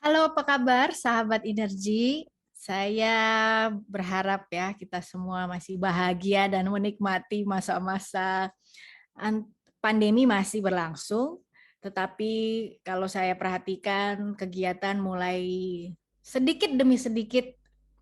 Halo, apa kabar sahabat Energi? Saya berharap ya kita semua masih bahagia dan menikmati masa-masa pandemi masih berlangsung. Tetapi kalau saya perhatikan kegiatan mulai sedikit demi sedikit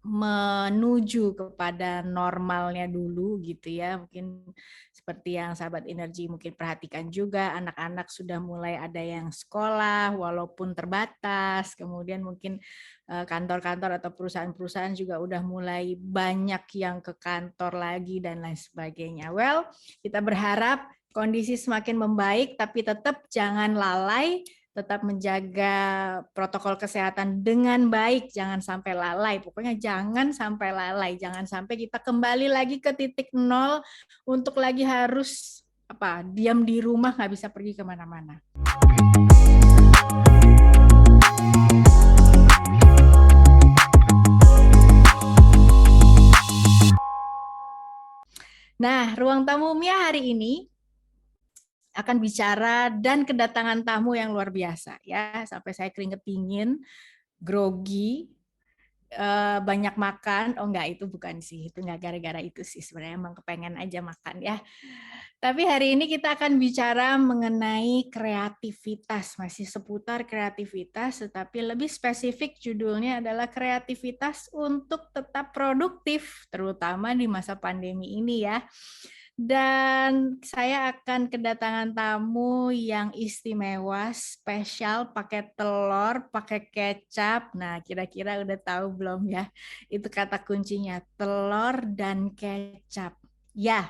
menuju kepada normalnya dulu gitu ya. Mungkin seperti yang sahabat Energi mungkin perhatikan juga, anak-anak sudah mulai ada yang sekolah walaupun terbatas, kemudian mungkin kantor-kantor atau perusahaan-perusahaan juga udah mulai banyak yang ke kantor lagi dan lain sebagainya. Well, kita berharap kondisi semakin membaik, tapi tetap jangan lalai, tetap menjaga protokol kesehatan dengan baik, jangan sampai lalai. Pokoknya jangan sampai lalai, jangan sampai kita kembali lagi ke titik nol untuk lagi harus diam di rumah, nggak bisa pergi kemana-mana. Nah, ruang tamu Mia hari ini akan bicara dan kedatangan tamu yang luar biasa ya, sampai saya keringet dingin, grogi, banyak makan. Oh enggak, itu bukan sih, itu enggak gara-gara itu sih, sebenarnya emang kepengen aja makan ya. Tapi hari ini kita akan bicara mengenai kreativitas, masih seputar kreativitas, tetapi lebih spesifik judulnya adalah kreativitas untuk tetap produktif, terutama di masa pandemi ini ya. Dan saya akan kedatangan tamu yang istimewa, spesial, pakai telur, pakai kecap. Nah, kira-kira udah tahu belum ya? Itu kata kuncinya, telur dan kecap. Ya,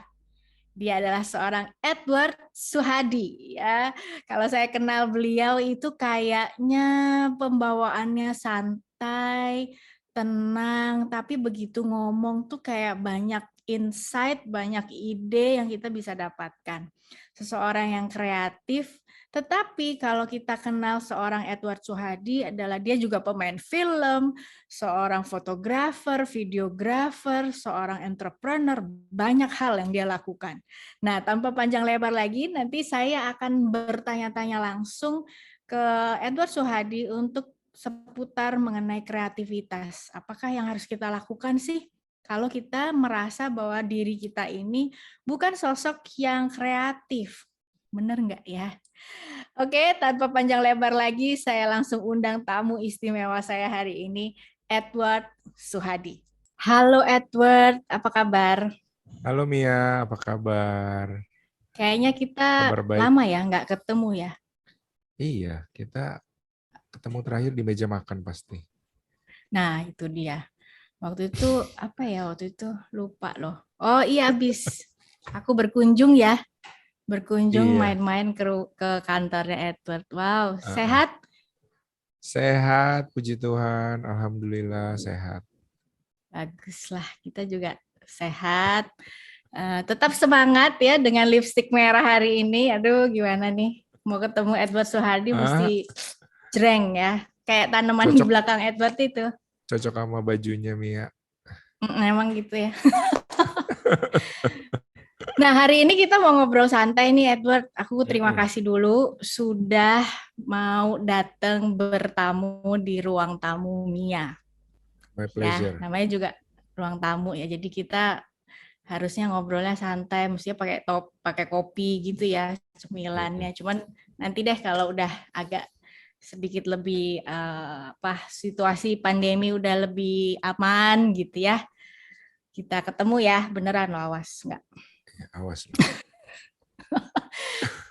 dia adalah seorang Edward Suhadi ya. Kalau saya kenal beliau itu kayaknya pembawaannya santai, tenang, tapi begitu ngomong tuh kayak banyak insight, banyak ide yang kita bisa dapatkan. Seseorang yang kreatif, tetapi kalau kita kenal seorang Edward Suhadi adalah dia juga pemain film, seorang fotografer, videografer, seorang entrepreneur, banyak hal yang dia lakukan. Nah, tanpa panjang lebar lagi, nanti saya akan bertanya-tanya langsung ke Edward Suhadi untuk seputar mengenai kreativitas. Apakah yang harus kita lakukan sih kalau kita merasa bahwa diri kita ini bukan sosok yang kreatif? Bener nggak ya? Oke, tanpa panjang lebar lagi, saya langsung undang tamu istimewa saya hari ini, Edward Suhadi. Halo Edward, apa kabar? Halo Mia, apa kabar? Kayaknya kita Kabar baik. lama ya nggak ketemu ya. Iya, kita ketemu terakhir di meja makan pasti. Nah, itu dia. Waktu itu apa ya? Waktu itu lupa loh. Oh iya, habis aku berkunjung ya. Berkunjung Iya, main-main ke kantornya Edward. Wow, uh-uh. sehat? Sehat, puji Tuhan. Alhamdulillah sehat. Baguslah, kita juga sehat. Tetap semangat ya dengan lipstik merah hari ini. Aduh, gimana nih? Mau ketemu Edward Suhardi Ah, mesti jreng ya. Kayak tanaman di cocok belakang Edward itu. cocok sama bajunya Mia. Emang gitu ya. Nah, hari ini kita mau ngobrol santai nih Edward. Aku terima Mm-mm. kasih dulu sudah mau datang bertamu di ruang tamu Mia. My Ya, pleasure. namanya juga ruang tamu ya. Jadi kita harusnya ngobrolnya santai, mestinya pakai kopi gitu ya Mm-mm. cemilannya. Cuman nanti deh kalau udah agak sedikit lebih situasi pandemi udah lebih aman gitu ya. Kita ketemu ya, beneran loh, awas nggak. Ya, awas.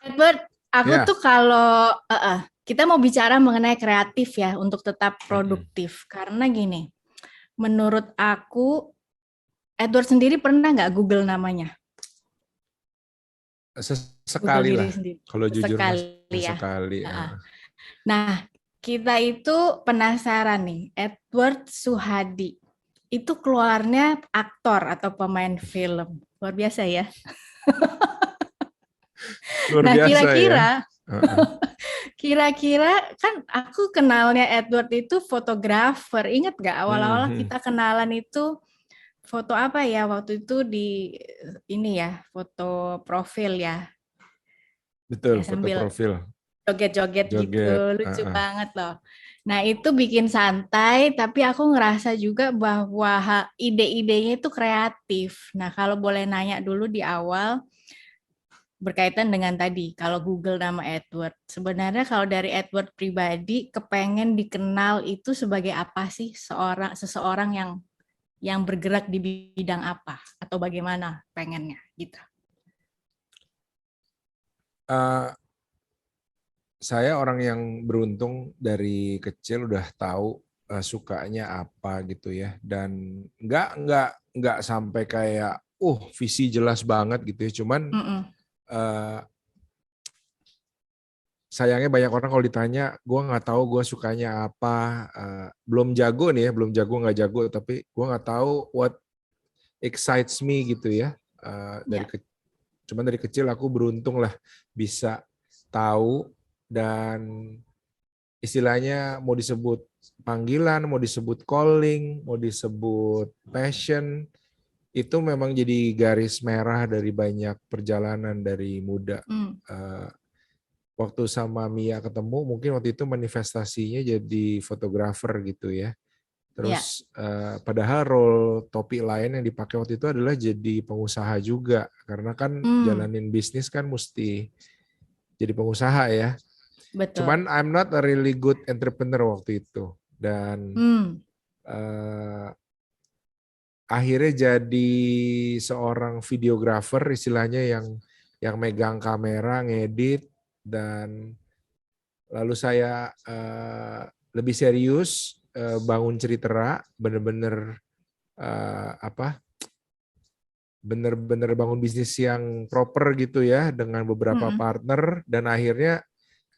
Edward, aku Ya. tuh kalau kita mau bicara mengenai kreatif ya untuk tetap Mm-mm. produktif. Karena gini, menurut aku Edward sendiri pernah nggak Google namanya? Google Sesekali diri lah. sendiri. Kalau jujur mas, Sekali ya. sesekali. Nah, kita itu penasaran nih, Edward Suhadi. Itu keluarnya aktor atau pemain film. Luar biasa ya. Luar Nah, biasa ya. kira-kira Uh-uh. kira-kira kan aku kenalnya Edward itu fotografer. Ingat gak awal-awal Mhm. kita kenalan itu foto apa ya waktu itu di ini ya, foto profil ya. Betul, Ya foto sambil profil. joget-joget gitu, Joget. lucu banget loh. Nah, itu bikin santai, tapi aku ngerasa juga bahwa ide-idenya itu kreatif. Nah, kalau boleh nanya dulu di awal, berkaitan dengan tadi, kalau Google nama Edward. Sebenarnya kalau dari Edward pribadi, kepengen dikenal itu sebagai apa sih seseorang yang bergerak di bidang apa? Atau bagaimana pengennya gitu. Eh, saya orang yang beruntung dari kecil udah tahu sukanya apa gitu ya, dan nggak sampai kayak visi jelas banget gitu ya. Cuman Mm-mm. eh, sayangnya banyak orang kalau ditanya, gue nggak tahu gue sukanya apa. Belum jago nih ya, belum jago nggak jago, tapi gue nggak tahu what excites me gitu ya. Ya. Cuman dari kecil aku beruntung lah bisa tahu, dan istilahnya mau disebut panggilan, mau disebut calling, mau disebut passion, itu memang jadi garis merah dari banyak perjalanan dari muda. Mm. Eh, Waktu sama Mia ketemu, mungkin waktu itu manifestasinya jadi fotografer gitu ya. Ya. Terus padahal role topik lain yang dipakai waktu itu adalah jadi pengusaha juga, karena kan Mm. jalanin bisnis kan mesti jadi pengusaha ya. Betul. Cuman I'm not a really good entrepreneur waktu itu, dan Mm. eh, akhirnya jadi seorang videographer istilahnya, yang megang kamera, ngedit, dan lalu saya lebih serius bangun cerita, bener-bener apa bener-bener bangun bisnis yang proper gitu ya, dengan beberapa Mm-mm. partner, dan akhirnya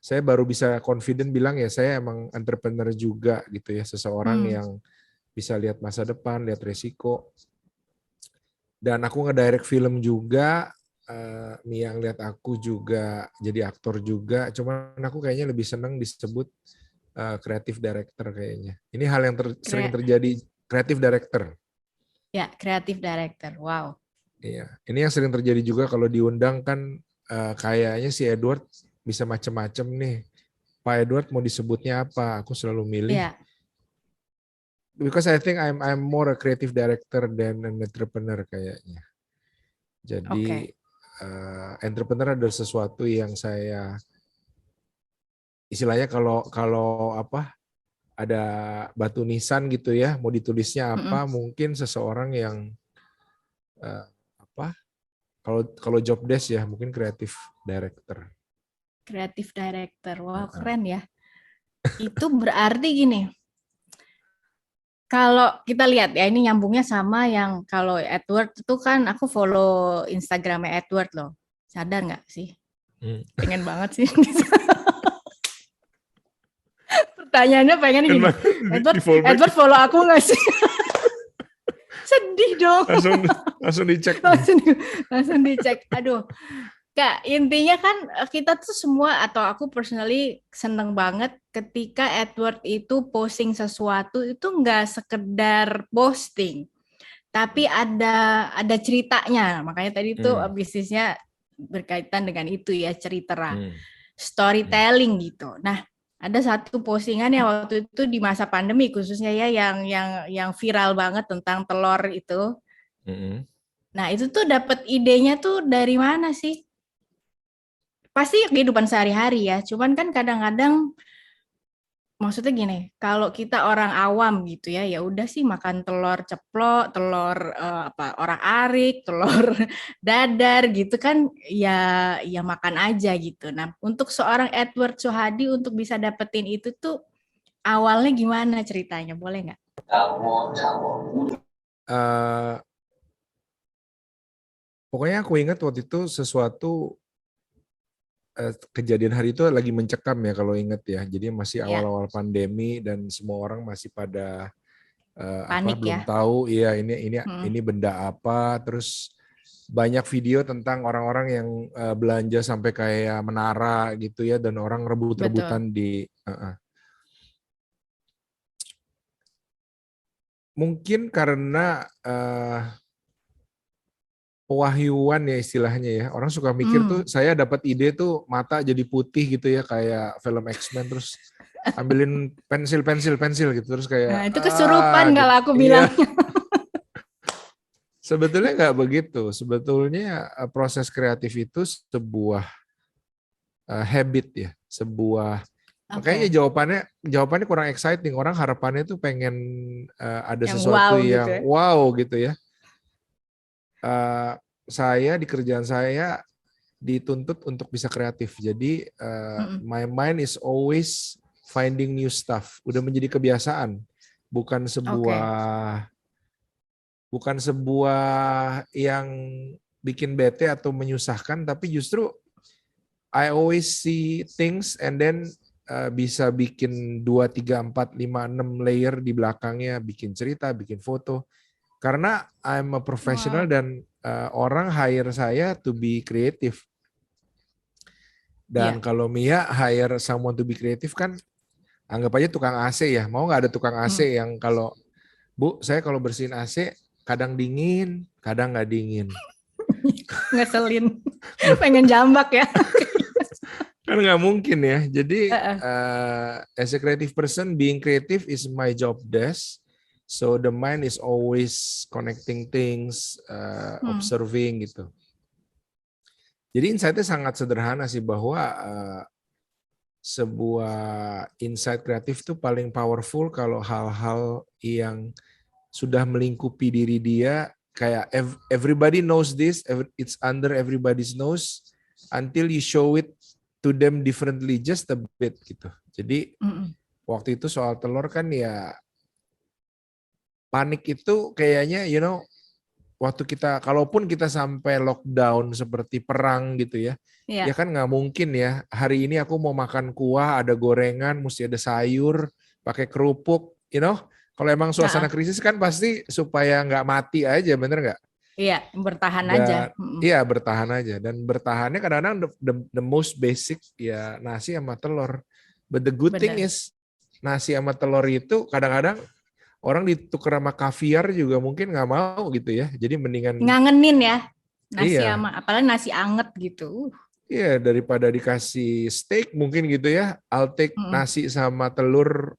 saya baru bisa confident bilang ya saya emang entrepreneur juga gitu ya, seseorang Mm. yang bisa lihat masa depan, lihat resiko. Dan aku ngedirect film juga, Mia ngeliat aku juga jadi aktor juga, cuman aku kayaknya lebih seneng disebut creative director kayaknya. Ini hal yang sering Kre- terjadi, creative director. ya, kreatif director. Wow. Iya, ini yang sering terjadi juga kalau diundang kan, kayaknya si Edward bisa macem-macem nih. Pak Edward mau disebutnya apa? Aku selalu milih Ya, because I think I'm more a creative director than an entrepreneur kayaknya. Jadi oke. entrepreneur adalah sesuatu yang saya istilahnya, kalau kalau apa, ada batu nisan gitu ya, mau ditulisnya Mm-mm. apa, mungkin seseorang yang apa, kalau kalau job desk ya mungkin creative director. Kreatif director. Wow, Heeh. keren ya. Itu berarti gini, kalau kita lihat ya, ini nyambungnya sama yang kalau Edward itu kan aku follow Instagramnya Edward loh. Sadar nggak sih? Hmm. Pengen banget sih. Pertanyaannya pengen Kan gini, di Edward, fallback Edward follow aku nggak sih? Sedih dong. langsung langsung dicek nih. langsung, langsung dicek. Aduh, Kak, intinya kan kita tuh semua atau aku personally seneng banget ketika Edward itu posting sesuatu itu nggak sekedar posting, tapi ada ceritanya. Makanya tadi tuh Hmm. bisnisnya berkaitan dengan itu ya, cerita, Hmm. Hmm. storytelling gitu. Nah, ada satu postingan yang waktu itu di masa pandemi khususnya ya yang viral banget tentang telur itu. Hmm. Nah, itu tuh dapat idenya tuh dari mana sih? Pasti kehidupan sehari-hari ya. Cuman kan kadang-kadang maksudnya gini, kalau kita orang awam gitu ya, ya udah sih makan telur ceplok, telur apa orang arik, telur dadar gitu kan ya ya makan aja gitu. Nah, untuk seorang Edward Suhadi untuk bisa dapetin itu tuh awalnya gimana ceritanya? Boleh nggak? Uh, Pokoknya aku ingat waktu itu sesuatu, kejadian hari itu lagi mencekam ya kalau ingat ya. Jadi masih Ya, awal-awal pandemi dan semua orang masih pada apa, panik belum ya. tahu ya ini Hmm, ini benda apa. Terus banyak video tentang orang-orang yang belanja sampai kayak menara gitu ya, dan orang betul. rebut-rebutan di mungkin karena pewahyuan ya istilahnya ya. Orang suka mikir tuh, Hmm, saya dapat ide tuh mata jadi putih gitu ya, kayak film X-Men, terus ambilin pensil gitu terus kayak Nah, itu kesurupan gitu. kalau aku Iya, bilang. sebetulnya nggak begitu. Sebetulnya proses kreatif itu sebuah habit ya, sebuah makanya Oke, jawabannya kurang exciting. Orang harapannya tuh pengen ada yang sesuatu wow gitu yang ya. wow gitu ya. Eh, saya di kerjaan saya dituntut untuk bisa kreatif. Jadi Mm-mm. my mind is always finding new stuff. Udah menjadi kebiasaan, bukan Oke, sebuah bukan sebuah yang bikin bete atau menyusahkan, tapi justru I always see things and then bisa bikin 2, 3, 4, 5, 6 layer di belakangnya, bikin cerita, bikin foto. Karena I'm a professional wow, dan orang hire saya to be creative. Dan iya. kalau Mia hire someone to be creative kan anggap aja tukang AC ya. Mau nggak ada tukang Mm. AC yang kalau Bu, saya kalau bersihin AC kadang dingin, kadang nggak dingin. Ngeselin, pengen jambak ya. Kan nggak mungkin ya. Jadi Heeh. as a creative person, being creative is my job desk. So the mind is always connecting things, Hmm. observing gitu. Jadi insight-nya sangat sederhana sih bahwa sebuah insight kreatif itu paling powerful kalau hal-hal yang sudah melingkupi diri dia kayak everybody knows this, it's under everybody's nose until you show it to them differently just a bit gitu. Jadi Mm-mm. waktu itu soal telur kan ya panik itu kayaknya waktu kita kalaupun kita sampai lockdown seperti perang gitu ya. Ya Iya, kan nggak mungkin ya. Hari ini aku mau makan kuah, ada gorengan, mesti ada sayur, pakai kerupuk, Kalau emang suasana heeh. krisis kan pasti supaya nggak mati aja, bener nggak? Iya, bertahan aja. Dan Mm-mm. iya bertahan aja. Dan bertahannya kadang-kadang the most basic ya nasi sama telur. But the good thing Bener. is nasi sama telur itu kadang-kadang orang ditukar sama kaviar juga mungkin nggak mau gitu ya. Jadi mendingan Ngangenin ya, nasi iya, sama, apalagi nasi anget gitu. iya daripada dikasih steak mungkin gitu ya. I'll take Mm-mm. nasi sama telur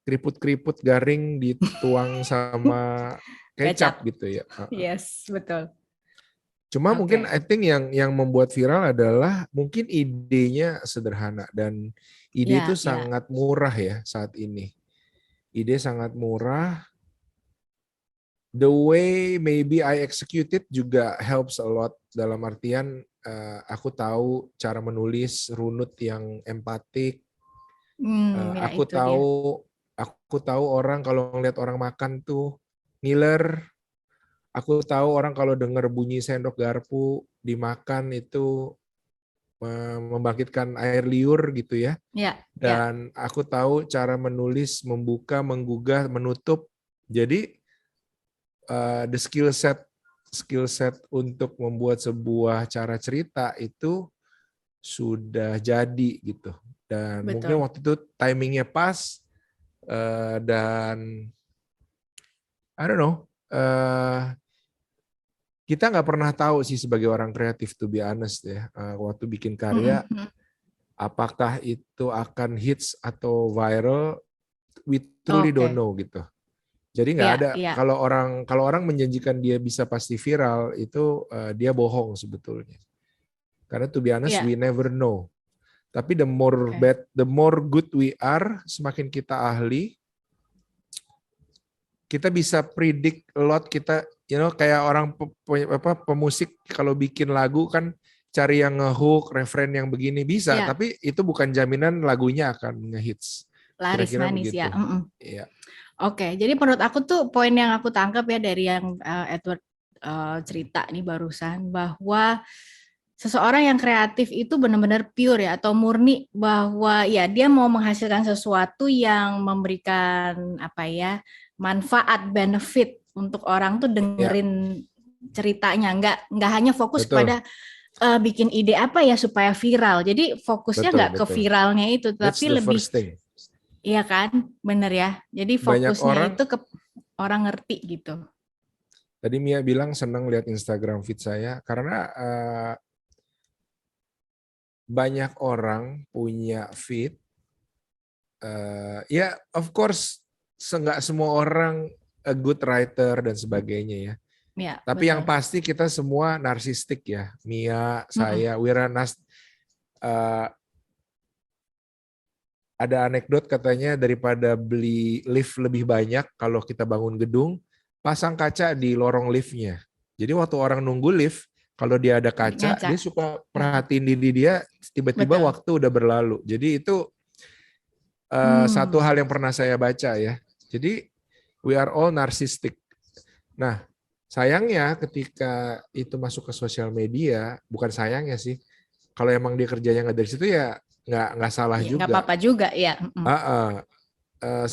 keriput-keriput garing dituang sama kecap Kecap. gitu ya. Yes, betul. Cuma mungkin Oke. I think yang membuat viral adalah mungkin idenya sederhana dan ide itu Ya, ya. sangat murah ya saat ini. Ide sangat murah. The way maybe I execute it juga helps a lot dalam artian aku tahu cara menulis runut yang empatik. Ya Aku itu dia. tahu orang kalau ngeliat orang makan tuh ngiler. Aku tahu orang kalau dengar bunyi sendok garpu dimakan itu membangkitkan air liur gitu ya. Ya, ya. Dan aku tahu cara menulis, membuka, menggugah, menutup. Jadi the skill set untuk membuat sebuah cara cerita itu sudah jadi gitu. Dan mungkin Betul. waktu itu timingnya pas dan I don't know. Kita nggak pernah tahu sih sebagai orang kreatif to be honest ya. Waktu bikin karya Mm-mm. apakah itu akan hits atau viral, we truly don't Oke. know gitu. Jadi nggak Ya, ada ya. kalau orang menjanjikan dia bisa pasti viral itu dia bohong sebetulnya. Karena to be honest we Ya. never know. Tapi Oke. the more good we are, semakin kita ahli, kita bisa predict a lot kita kayak orang pemusik kalau bikin lagu kan cari yang ngehook, referen yang begini bisa, Ya, tapi itu bukan jaminan lagunya akan ngehits. laris Kira-kira manis ya. begitu. Mm-mm. Iya. Oke, jadi menurut aku tuh poin yang aku tangkap ya dari yang Edward cerita nih barusan bahwa seseorang yang kreatif itu benar-benar pure ya atau murni bahwa ya dia mau menghasilkan sesuatu yang memberikan apa ya manfaat benefit untuk orang tuh Ya, dengerin ceritanya nggak hanya fokus betul. pada bikin ide apa ya supaya viral. Jadi fokusnya Betul, nggak ke betul. viralnya itu That's tapi the lebih first thing. iya kan bener ya. Jadi Banyak fokusnya orang itu ke orang ngerti gitu. tadi Mia bilang senang lihat Instagram feed saya karena banyak orang punya feed Ya, of course, nggak semua orang a good writer dan sebagainya ya. Ya, Tapi yang betul. pasti kita semua narsistik ya. Mia, Mm-mm. saya, eh, ada anekdot katanya daripada beli lift lebih banyak kalau kita bangun gedung, pasang kaca di lorong liftnya. Jadi waktu orang nunggu lift, kalau dia ada kaca, Ngaca. dia suka Mm-mm. perhatiin diri dia, tiba-tiba Betul. waktu udah berlalu. Jadi itu satu hal Hmm. yang pernah saya baca ya. Jadi we are all narcissistic. Nah, sayangnya ketika itu masuk ke sosial media, bukan sayangnya sih, kalau emang dia kerjanya nggak dari situ ya nggak salah Ya, nggak juga. apa-apa juga ya. Mm-mm. Uh,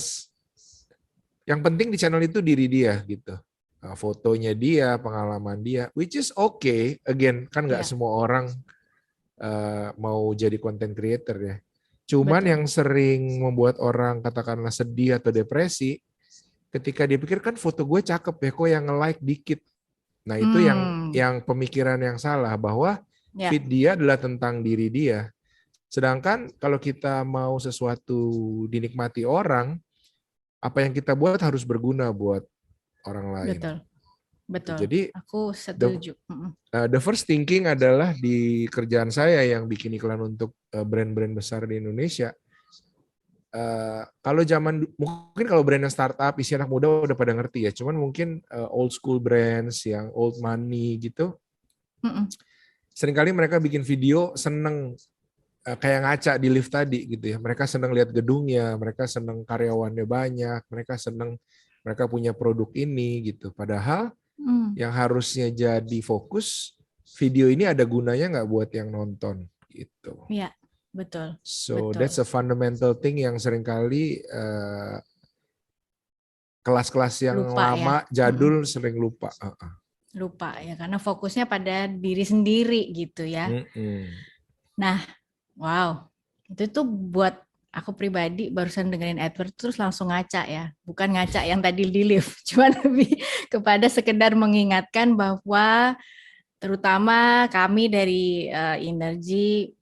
yang penting di channel itu diri dia gitu. Fotonya dia, pengalaman dia, which is okay. Again, kan nggak Ya, semua orang mau jadi content creator ya. Cuman betul. yang sering membuat orang katakanlah sedih atau depresi, ketika dia pikir kan foto gue cakep ya, kok yang nge-like dikit. Nah itu Hmm. yang pemikiran yang salah, bahwa Ya, feed dia adalah tentang diri dia. Sedangkan kalau kita mau sesuatu dinikmati orang, apa yang kita buat harus berguna buat orang lain. betul. Betul. Jadi Aku the, setuju. Mm-mm. the first thinking adalah di kerjaan saya yang bikin iklan untuk brand-brand besar di Indonesia. Kalau mungkin kalau brand yang startup isi anak muda udah pada ngerti ya. Cuman mungkin old school brands yang old money gitu, Mm-mm. seringkali mereka bikin video seneng kayak ngaca di lift tadi gitu ya. Mereka seneng lihat gedungnya, mereka seneng karyawannya banyak, mereka seneng mereka punya produk ini gitu. Padahal Mm. yang harusnya jadi fokus, video ini ada gunanya nggak buat yang nonton gitu. Ya, betul. So that's Betul. a fundamental thing yang seringkali kelas-kelas yang Lupa ya. lama Mm-mm. jadul sering lupa. Lupa ya, karena fokusnya pada diri sendiri gitu ya. Nah, wow. Itu tuh buat aku pribadi barusan dengerin Edward terus langsung ngaca ya. Bukan ngaca yang tadi di lift, cuma lebih kepada sekedar mengingatkan bahwa terutama kami dari Energi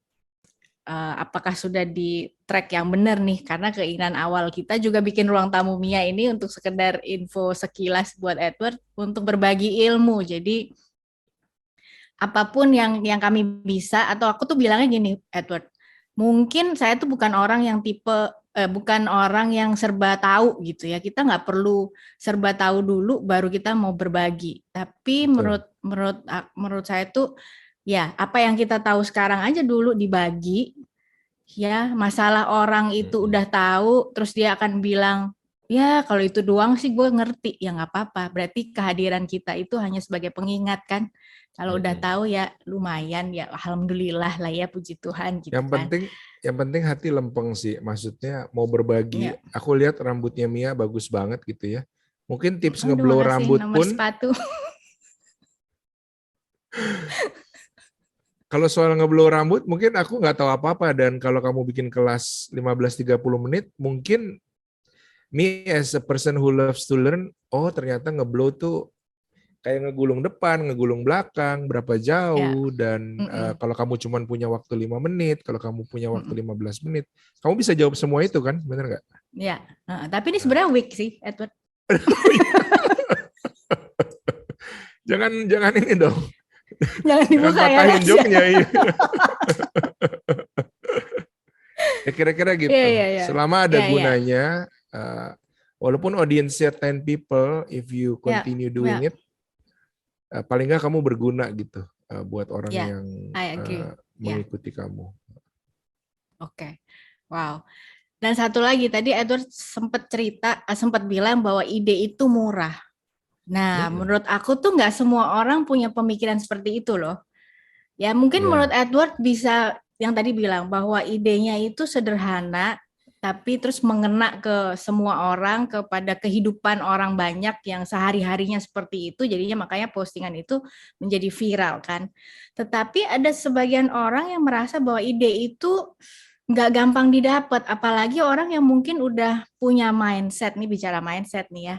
apakah sudah di track yang benar nih, karena keinginan awal kita juga bikin ruang tamu Mia ini untuk sekedar info sekilas buat Edward untuk berbagi ilmu. Jadi apapun yang kami bisa, atau aku tuh bilangnya gini Edward, mungkin saya tuh bukan orang yang bukan orang yang serba tahu gitu ya, kita nggak perlu serba tahu dulu baru kita mau berbagi, tapi Betul. menurut saya tuh ya apa yang kita tahu sekarang aja dulu dibagi ya. Masalah orang itu udah tahu terus dia akan bilang ya kalau itu doang sih gue ngerti, ya nggak apa-apa, berarti kehadiran kita itu hanya sebagai pengingat kan. Kalau udah tahu ya lumayan ya, alhamdulillah lah ya, puji Tuhan gitu kan. Yang penting hati lempeng sih. Maksudnya mau berbagi. Ya. Aku lihat rambutnya Mia bagus banget gitu ya. Mungkin tips Aduh, ngeblow makasih rambut nomor pun, sepatu. kalau soal ngeblow rambut mungkin aku nggak tahu apa-apa, dan kalau kamu bikin kelas 15-30 menit, mungkin me as a person who loves to learn, oh ternyata ngeblow tuh kayak ngegulung depan, ngegulung belakang, berapa Ya. jauh, dan Mm-mm. kalau kamu cuma punya waktu 5 menit, kalau kamu punya waktu Mm-mm. 15 menit, kamu bisa jawab semua itu kan, bener nggak? Ya. Tapi ini sebenarnya weak sih Edward. Jangan ini dong. Jangan dibuka ya. Patahin joknya. Ya kira-kira gitu. Ya. Selama ada Ya. gunanya, walaupun audiensnya 10 people, if you Ya. continue doing it, paling nggak kamu berguna gitu buat orang Ya. yang I agree. mengikuti kamu. Oke. Wow. Dan satu lagi tadi Edward sempat bilang bahwa ide itu murah. Nah, menurut aku tuh nggak semua orang punya pemikiran seperti itu loh. Ya mungkin menurut Edward bisa yang tadi bilang bahwa idenya itu sederhana, tapi terus mengena ke semua orang, kepada kehidupan orang banyak yang sehari-harinya seperti itu, jadinya makanya postingan itu menjadi viral kan. Tetapi ada sebagian orang yang merasa bahwa ide itu nggak gampang didapat, apalagi orang yang mungkin udah punya mindset nih, bicara mindset nih ya,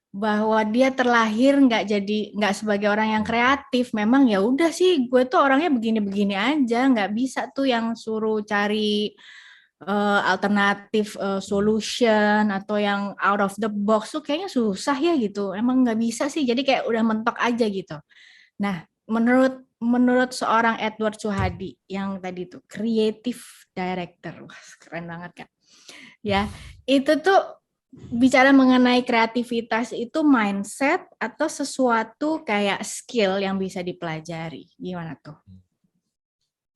bahwa dia terlahir nggak sebagai orang yang kreatif. Memang ya udah sih gue tuh orangnya begini-begini aja, nggak bisa tuh yang suruh cari alternatif solution atau yang out of the box tuh kayaknya susah ya gitu. Emang nggak bisa sih. Jadi kayak udah mentok aja gitu. Nah, menurut seorang Edward Suhadi yang tadi tuh creative director, wah keren banget kan? Ya, itu tuh bicara mengenai kreativitas itu mindset atau sesuatu kayak skill yang bisa dipelajari. Gimana tuh?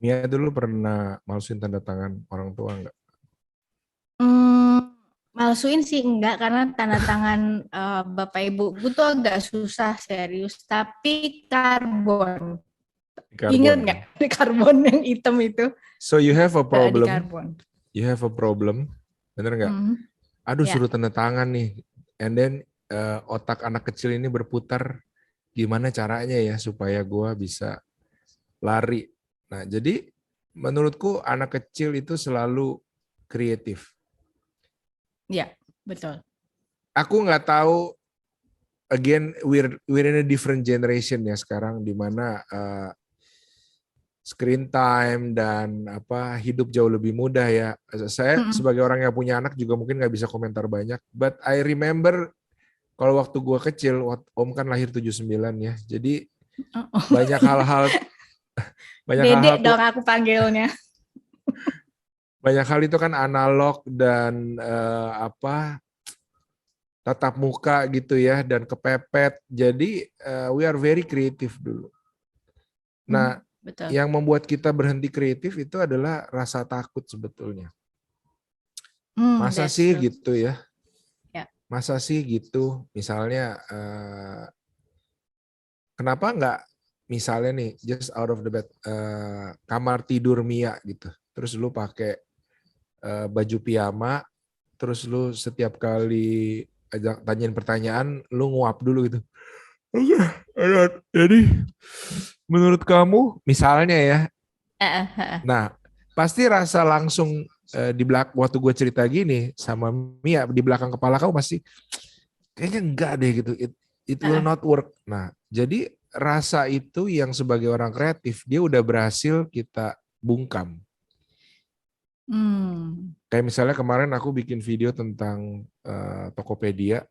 Mia dulu pernah malsuin tanda tangan orang tua nggak? Malsuin sih enggak karena tanda tangan Bapak Ibu tuh agak susah serius, tapi karbon. Di Ingat karbon nggak kan? di karbon yang hitam itu? So you have a Di problem, karbon. bener nggak? Hmm, Aduh ya. suruh tanda tangan nih, and then otak anak kecil ini berputar gimana caranya ya supaya gue bisa lari. Nah jadi menurutku anak kecil itu selalu kreatif. Ya, betul. Aku nggak tahu, again we're in a different generation ya sekarang, di mana screen time dan hidup jauh lebih mudah ya. Saya Mm-mm. sebagai orang yang punya anak juga mungkin nggak bisa komentar banyak, but I remember kalau waktu gua kecil, Om kan lahir 79 ya. Jadi Oh. banyak hal-hal banyak hal-hal Dedek dong aku panggilnya. banyak hal itu kan analog dan tatap muka gitu ya dan kepepet. Jadi we are very creative dulu. Nah, Betul. yang membuat kita berhenti kreatif itu adalah rasa takut sebetulnya. Masa That's sih true. gitu ya? Ya. Masa sih gitu? Misalnya, kenapa nggak misalnya nih, just out of the bed, kamar tidur Mia gitu. Terus lu pakai baju piyama, terus lu setiap kali tanyain pertanyaan, lu nguap dulu gitu. Oke, jadi menurut kamu, misalnya ya, nah pasti rasa langsung di belakang waktu gue cerita gini sama Mia di belakang kepala kamu pasti kayaknya enggak deh gitu. It will not work. Nah, jadi rasa itu yang sebagai orang kreatif dia udah berhasil kita bungkam. Kayak misalnya kemarin aku bikin video tentang Tokopedia,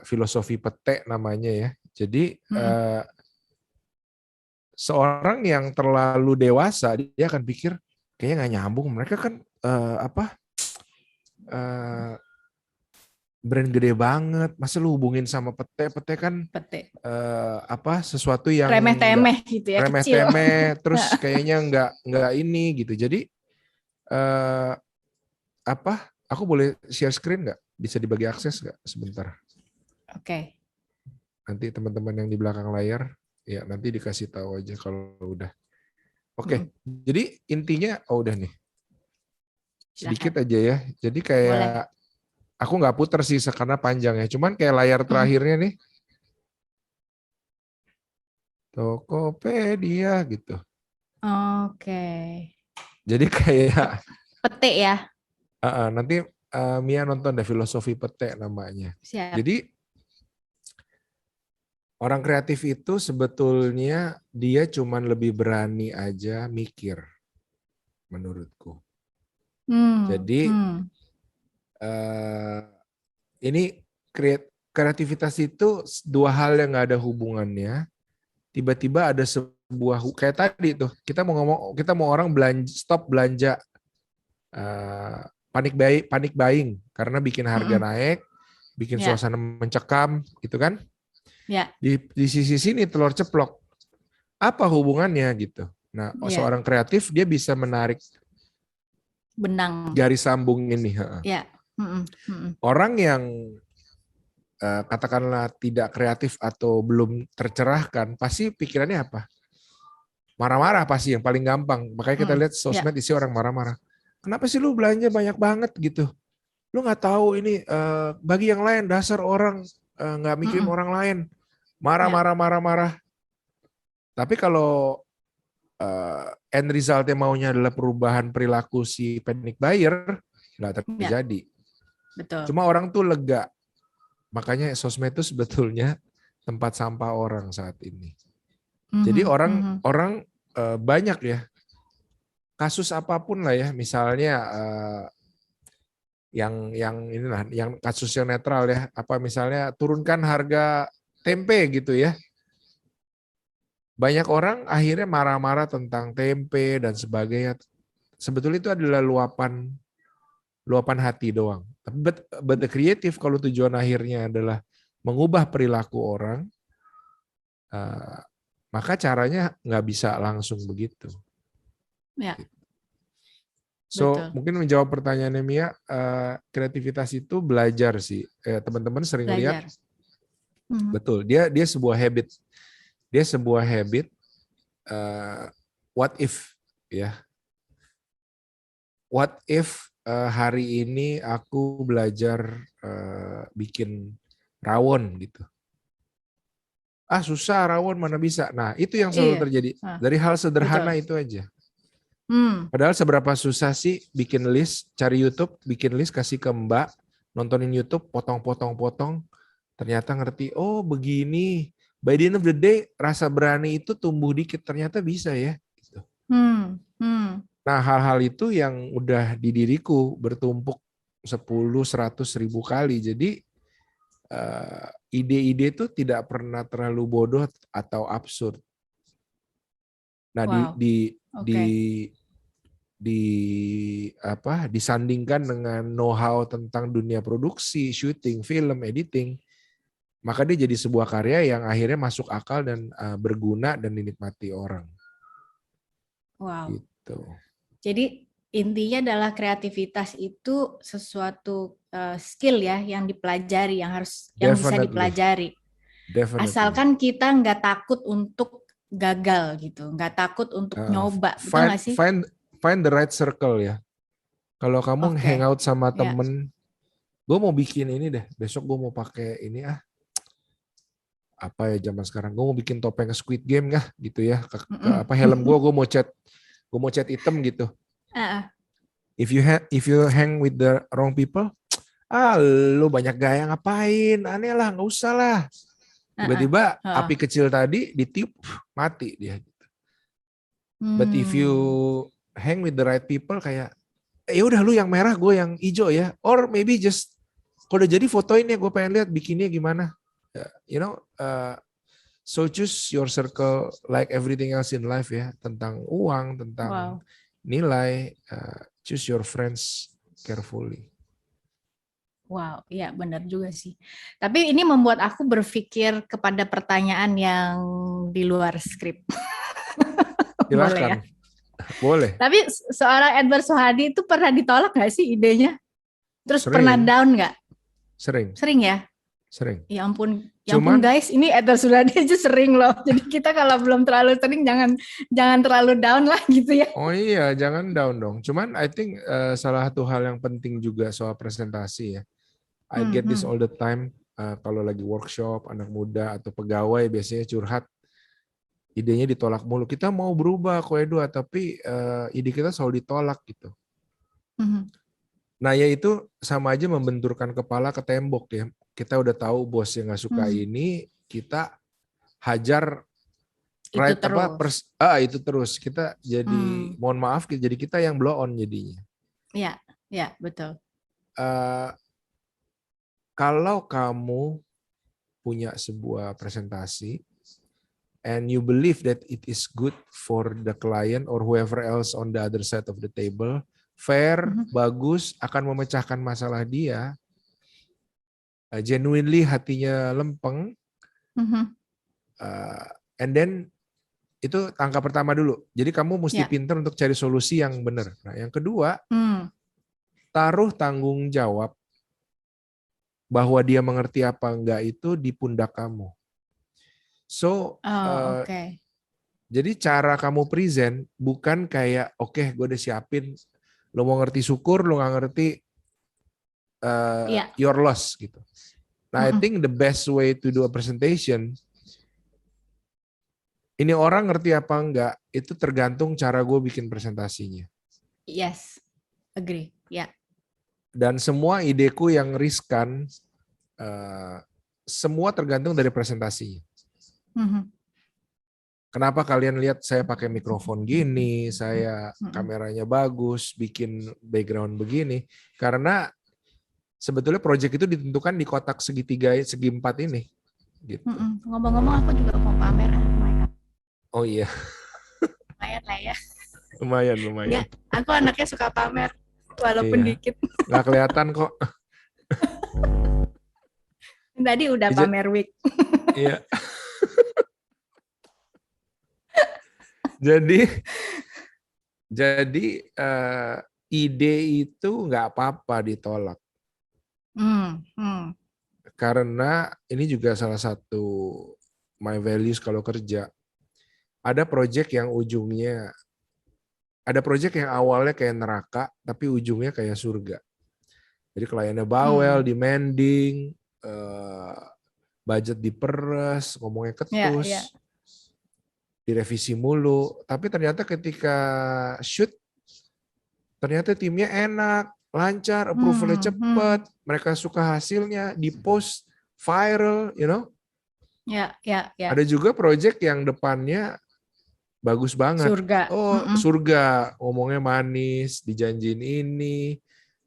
filosofi pete namanya ya. Jadi seorang yang terlalu dewasa dia akan pikir kayaknya nggak nyambung. Mereka kan brand gede banget, masa lu hubungin sama pete kan Pete. Sesuatu yang nggak Remeh-temeh gitu ya, kecil. remeh-temeh, terus kayaknya nggak ini gitu. Jadi eh, aku boleh share screen nggak? Bisa dibagi akses nggak sebentar? Oke. Nanti teman-teman yang di belakang layar, ya nanti dikasih tahu aja kalau udah. Oke, jadi intinya, udah nih. Sedikit Silahkan. aja ya. Jadi Boleh. kayak, aku nggak puter sih karena panjang ya. Cuman kayak layar terakhirnya nih, Tokopedia gitu. Oke. Jadi kayak, Petik ya. nanti Mia nonton deh filosofi pete namanya. Siap. Jadi orang kreatif itu sebetulnya dia cuman lebih berani aja mikir, menurutku. Jadi ini kreativitas itu dua hal yang nggak ada hubungannya. Tiba-tiba ada sebuah kayak tadi tuh kita mau orang stop belanja, panik buying karena bikin harga naik, bikin Ya. suasana mencekam gitu kan. Ya. Di sisi sini telur ceplok. Apa hubungannya gitu. Nah, Ya. seorang kreatif dia bisa menarik Benang. garis sambung ini. Ya. Orang yang katakanlah tidak kreatif atau belum tercerahkan, pasti pikirannya apa? Marah-marah pasti yang paling gampang. Makanya kita lihat sosmed isi orang marah-marah. Kenapa sih lu belanja banyak banget gitu? Lu nggak tahu ini bagi yang lain dasar orang nggak mikirin orang lain. Marah. Tapi kalau end resultnya maunya adalah perubahan perilaku si panic buyer, nggak terjadi. Betul. Cuma orang tuh lega. Makanya sosmed itu sebetulnya tempat sampah orang saat ini. Jadi orang banyak ya kasus apapun lah ya, misalnya yang inilah, yang kasus yang netral ya, apa misalnya turunkan harga tempe gitu ya. Banyak orang akhirnya marah-marah tentang tempe dan sebagainya. Sebetulnya itu adalah luapan hati doang. But the creative, kalau tujuan akhirnya adalah mengubah perilaku orang, uh, maka caranya nggak bisa langsung begitu. Ya, So betul. mungkin menjawab pertanyaannya Mia, kreativitas itu belajar sih. Teman-teman sering lihat, Belajar. betul. Dia sebuah habit. Dia sebuah habit. What if ya? What if hari ini aku belajar bikin rawon gitu? Ah susah rawon mana bisa. Nah itu yang selalu Iya. terjadi. Ah, Dari hal betul. sederhana itu aja. Hmm. Padahal seberapa susah sih bikin list, cari YouTube, bikin list, kasih ke Mbak, nontonin YouTube, potong-potong-potong, ternyata ngerti, oh begini. By the end of the day, rasa berani itu tumbuh dikit, ternyata bisa ya. Gitu. Hmm. Hmm. Nah hal-hal itu yang udah di diriku bertumpuk 10, 100 ribu kali. Jadi ide-ide itu tidak pernah terlalu bodoh atau absurd. Nah Wow. di Oke. disandingkan dengan know-how tentang dunia produksi, syuting, film, editing, maka dia jadi sebuah karya yang akhirnya masuk akal dan berguna dan dinikmati orang. Wow. Gitu. Jadi intinya adalah kreativitas itu sesuatu skill ya yang dipelajari, yang bisa Definitely, dipelajari. definitely. Asalkan kita nggak takut untuk gagal gitu, nggak takut untuk nyoba, betul Find nggak sih? find find the right circle ya. Kalau kamu Oke. hangout sama Ya. temen, gue mau bikin ini deh, besok gue mau pakai ini apa ya zaman sekarang, gue mau bikin topeng Squid Game gitu ya, ke Mm-mm. apa helm gue mau cat hitam gitu. Ah, If you hang with the wrong people, lu banyak gaya ngapain, aneh lah, nggak usah lah. ah, ah, Tiba-tiba ah. api kecil tadi ditiup, mati dia. But if you Hmm. hang with the right people, kayak ya udah lu yang merah, gue yang hijau ya, or maybe just kalau udah jadi fotoin ya, gue pengen lihat bikinnya gimana. You know, so choose your circle like everything else in life ya, tentang uang, tentang Wow. nilai, choose your friends carefully. Wow, iya benar juga sih. Tapi ini membuat aku berpikir kepada pertanyaan yang di luar skrip. Boleh ya. Silahkan, boleh. Tapi seorang Edward Suhadi itu pernah ditolak nggak sih idenya? Terus pernah Sering, down nggak? sering, Sering ya? sering. Ya ampun Cuman, guys, ini Edward Suhadi aja sering loh. Jadi kita kalau belum terlalu sering jangan terlalu down lah gitu ya. oh iya, jangan down dong. Cuman I think salah satu hal yang penting juga soal presentasi ya. I Hmm, get this hmm. all the time. Kalau lagi workshop, anak muda atau pegawai biasanya curhat, idenya ditolak mulu. Kita mau berubah kok Edo, tapi ide kita selalu ditolak gitu. Hmm. Nah ya itu sama aja membenturkan kepala ke tembok ya. Kita udah tahu bos yang nggak suka Hmm. ini, kita hajar Itu right terus. itu terus. Kita jadi, Hmm. mohon maaf, jadi kita yang blow on jadinya. Ya, ya betul. Eh, Kalau kamu punya sebuah presentasi and you believe that it is good for the client or whoever else on the other side of the table, fair, Hmm. bagus, akan memecahkan masalah dia, genuinely hatinya lempeng, Hmm. and then itu angka pertama dulu. Jadi kamu mesti Ya. pintar untuk cari solusi yang benar. Nah, yang kedua, Hmm. taruh tanggung jawab bahwa dia mengerti apa enggak itu di pundak kamu. So, Oh, oke. jadi cara kamu present bukan kayak, oke, gue udah siapin, lo mau ngerti syukur, lo nggak ngerti, Iya. your loss gitu. Nah, I Mm-mm. think the best way to do a presentation, ini orang ngerti apa enggak, itu tergantung cara gue bikin presentasinya. Yes, agree. Ya. Dan semua ideku yang riskan, semua tergantung dari presentasinya. Mhm. Kenapa kalian lihat saya pakai mikrofon gini, saya kameranya bagus, bikin background begini? Karena sebetulnya proyek itu ditentukan di kotak segitiga, segi 4 ini. Gitu. Ngomong-ngomong aku juga mau pamer. Oh iya. Lumayan lah ya. Lumayan. Ya, aku anaknya suka pamer, walaupun Iya. dikit. Nggak kelihatan kok. Tadi udah pamer wig. Iya. Jadi ide itu nggak apa-apa ditolak. Karena ini juga salah satu my values kalau kerja. Ada proyek yang awalnya kayak neraka, tapi ujungnya kayak surga. Jadi kliennya bawel, demanding, budget diperes, ngomongnya ketus, direvisi mulu. Tapi ternyata ketika shoot, ternyata timnya enak, lancar, approval-nya cepat, mereka suka hasilnya, di-post, viral, you know. Ada juga project yang depannya bagus banget. Surga. Surga, ngomongnya manis, dijanjiin ini,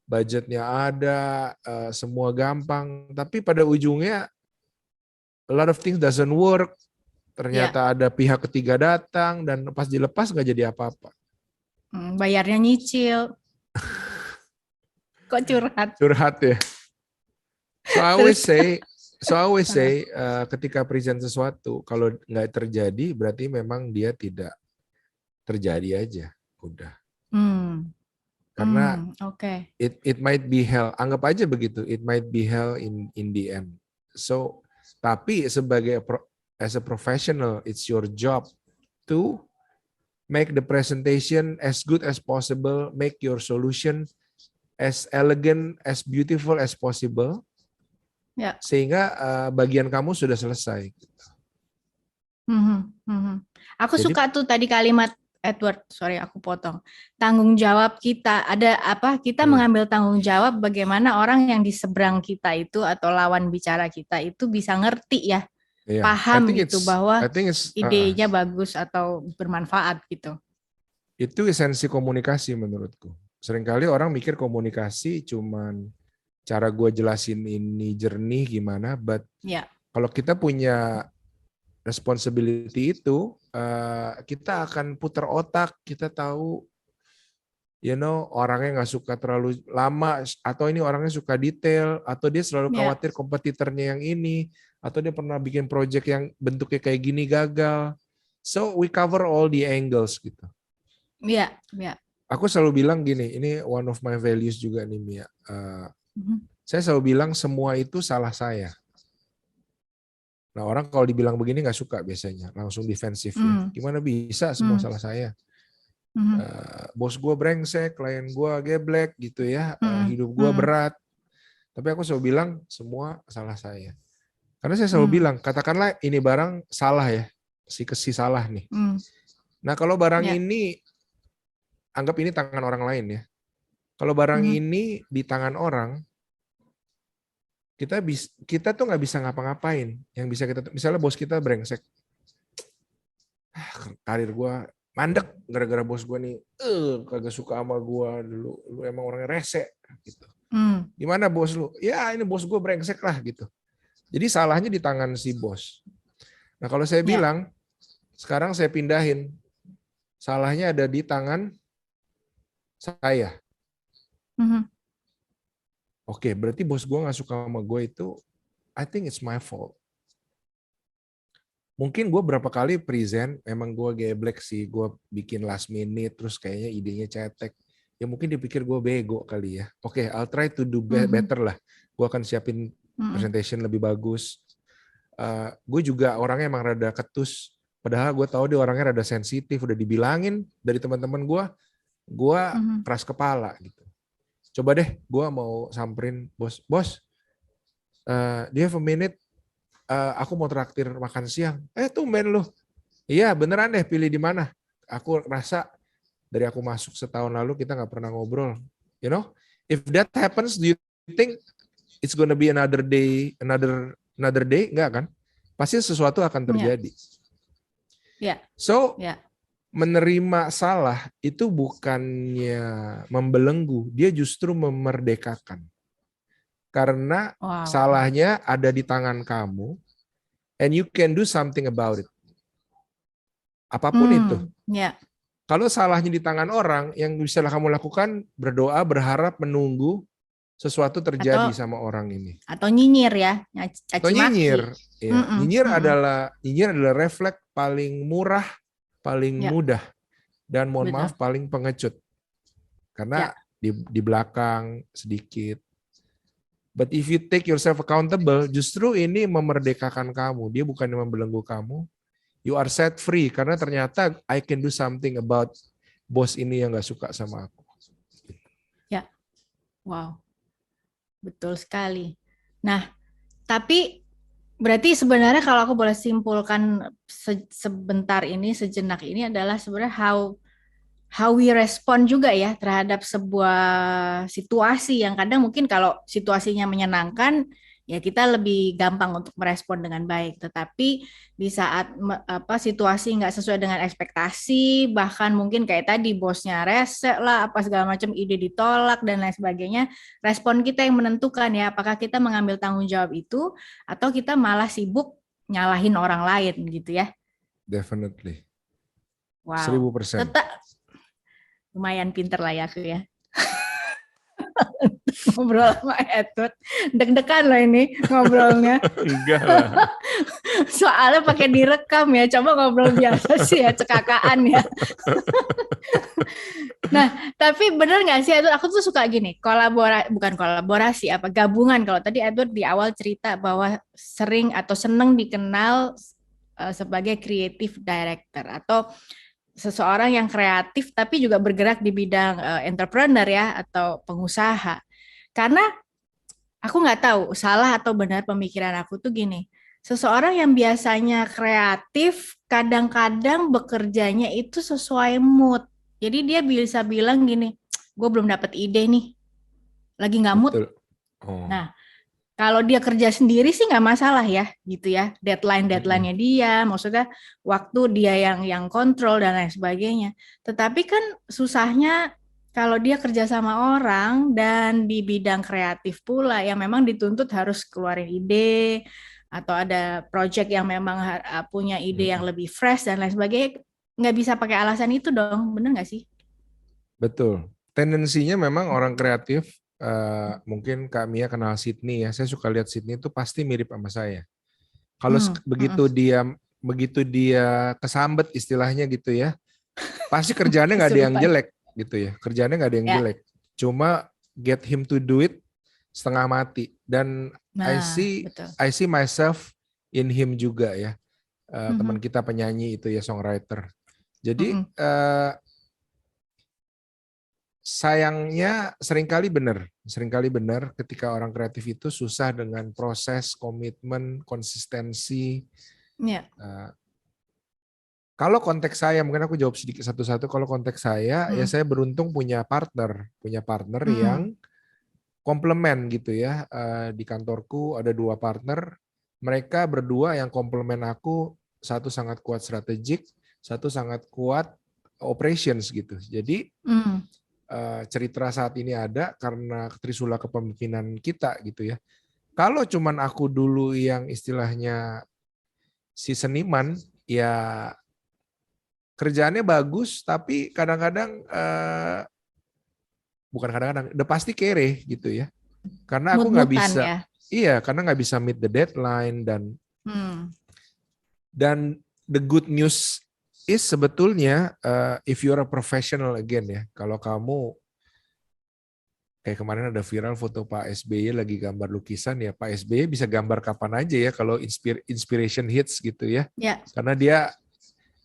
budgetnya ada, semua gampang. Tapi pada ujungnya, a lot of things doesn't work. Ternyata ada pihak ketiga datang, dan pas dilepas nggak jadi apa-apa. Bayarnya nyicil. Kok curhat? Curhat ya. So I always say, ketika present sesuatu, kalau nggak terjadi, berarti memang dia tidak terjadi aja. Udah. Karena it might be hell. Anggap aja begitu. It might be hell in the end. So, tapi as a professional, it's your job to make the presentation as good as possible, make your solution as elegant, as beautiful as possible, sehingga bagian kamu sudah selesai. Aku suka tuh tadi kalimat Edward, sorry aku potong. Tanggung jawab kita, ada apa? Kita mengambil tanggung jawab bagaimana orang yang di seberang kita itu atau lawan bicara kita itu bisa ngerti ya, paham gitu bahwa idenya bagus atau bermanfaat gitu. Itu esensi komunikasi menurutku. Seringkali orang mikir komunikasi cuman cara gue jelasin ini jernih gimana, but kalau kita punya responsibility itu, kita akan putar otak, kita tahu, orangnya nggak suka terlalu lama, atau ini orangnya suka detail, atau dia selalu khawatir kompetitornya yang ini, atau dia pernah bikin project yang bentuknya kayak gini gagal. So we cover all the angles gitu. Aku selalu bilang gini, ini one of my values juga nih Mia. Saya selalu bilang semua itu salah saya. Nah orang kalau dibilang begini nggak suka biasanya, langsung defensif ya. Gimana bisa semua salah saya? Bos gue brengsek, klien gue geblek gitu ya, hidup gue berat. Tapi aku selalu bilang semua salah saya. Karena saya selalu bilang, katakanlah ini barang salah ya, si salah nih. Nah kalau barang ini, anggap ini tangan orang lain ya. Kalau barang ini di tangan orang, kita tuh nggak bisa ngapa-ngapain. Yang bisa kita, misalnya bos kita brengsek, karir gue mandek gara-gara bos gue nih, kagak suka sama gue dulu, lu emang orangnya rese gitu. Gimana bos lu? Ya ini bos gue brengsek lah gitu. Jadi salahnya di tangan si bos. Nah kalau saya bilang, sekarang saya pindahin, salahnya ada di tangan saya. Oke, berarti bos gue nggak suka sama gue itu, I think it's my fault. Mungkin gue berapa kali present, emang gue geblek sih, gue bikin last minute, terus kayaknya idenya cetek. Ya mungkin dipikir gue bego kali ya. Oke, I'll try to do better lah. Gue akan siapin presentation lebih bagus. Gue juga orangnya emang rada ketus. Padahal gue tahu dia orangnya rada sensitif. Udah dibilangin dari teman-teman gue keras kepala gitu. Coba deh, gue mau samperin bos. Bos, do you have a minute? Aku mau traktir makan siang. Tumben lu. Iya, beneran deh, pilih di mana. Aku rasa dari aku masuk setahun lalu kita nggak pernah ngobrol. You know, if that happens, do you think it's gonna be another day? Nggak kan? Pasti sesuatu akan terjadi. Ya, So, ya. menerima salah itu bukannya membelenggu, dia justru memerdekakan. Karena Wow. salahnya ada di tangan kamu, and you can do something about it. Apapun itu. Ya. Kalau salahnya di tangan orang, yang bisa kamu lakukan berdoa, berharap, menunggu sesuatu terjadi Atau sama orang ini. nyinyir ya, Atau caci maki. nyinyir. Ya, nyinyir adalah refleks paling murah, paling Ya, mudah, dan mohon betul. maaf paling pengecut. Karena Ya. di belakang sedikit. But if you take yourself accountable, justru ini memerdekakan kamu. Dia bukan yang membelenggu kamu. You are set free karena ternyata I can do something about bos ini yang gak suka sama aku. Ya. Wow. Betul sekali. Nah, tapi berarti sebenarnya kalau aku boleh simpulkan sebentar ini, sejenak ini adalah sebenarnya how we respond juga ya terhadap sebuah situasi yang kadang mungkin kalau situasinya menyenangkan ya kita lebih gampang untuk merespon dengan baik. Tetapi di saat situasi nggak sesuai dengan ekspektasi, bahkan mungkin kayak tadi bosnya rese lah, apa segala macam ide ditolak dan lain sebagainya, respon kita yang menentukan ya apakah kita mengambil tanggung jawab itu atau kita malah sibuk nyalahin orang lain gitu ya. Definitely. Wow. 1000%. Tetap lumayan pinter lah ya aku ya. Ngobrol sama Edward. Deg-degan loh ini ngobrolnya. Enggak lah. Soalnya pakai direkam ya. Coba ngobrol biasa sih ya, cekakaan ya. Nah, tapi bener nggak sih Edward? Aku tuh suka gini, bukan kolaborasi, gabungan. Kalau tadi Edward di awal cerita bahwa sering atau seneng dikenal sebagai creative director atau seseorang yang kreatif tapi juga bergerak di bidang entrepreneur ya atau pengusaha. Karena aku nggak tahu salah atau benar pemikiran aku tuh gini. Seseorang yang biasanya kreatif kadang-kadang bekerjanya itu sesuai mood. Jadi dia bisa bilang gini, gue belum dapat ide nih, lagi nggak mood. Betul. Oh. Nah, kalau dia kerja sendiri sih nggak masalah ya, gitu ya. Deadline-nya dia, maksudnya waktu dia yang kontrol dan lain sebagainya. Tetapi kan susahnya kalau dia kerja sama orang dan di bidang kreatif pula yang memang dituntut harus keluarin ide atau ada project yang memang punya ide yang lebih fresh dan lain sebagainya, nggak bisa pakai alasan itu dong, bener nggak sih? Betul. Tendensinya memang orang kreatif. Mungkin Kak Mia kenal Sydney ya. Saya suka lihat Sydney itu pasti mirip sama saya. Kalau begitu dia kesambet istilahnya gitu ya, pasti kerjaannya nggak ada yang jelek gitu ya. Kerjaannya nggak ada yang jelek. Cuma get him to do it setengah mati. Dan I see myself in him juga ya. Teman kita penyanyi itu ya, songwriter. Jadi sayangnya seringkali benar ketika orang kreatif itu susah dengan proses, komitmen, konsistensi. Yeah. Kalau konteks saya, mungkin aku jawab sedikit satu-satu. Kalau konteks saya, ya saya beruntung punya partner yang komplement gitu ya. Di kantorku ada 2 partner, mereka berdua yang komplement aku, satu sangat kuat strategik, satu sangat kuat operations gitu. Jadi cerita saat ini ada karena Trisula kepemimpinan kita gitu ya. Kalau cuman aku dulu yang istilahnya si seniman, ya kerjaannya bagus, tapi kadang-kadang bukan kadang-kadang, udah pasti kere gitu ya. Karena aku nggak bisa, ya? Iya, karena nggak bisa meet the deadline dan the good news is sebetulnya if you're a professional again ya, kalau kamu kayak kemarin ada viral foto Pak SBY lagi gambar lukisan ya, Pak SBY bisa gambar kapan aja ya kalau inspiration hits gitu ya. Karena dia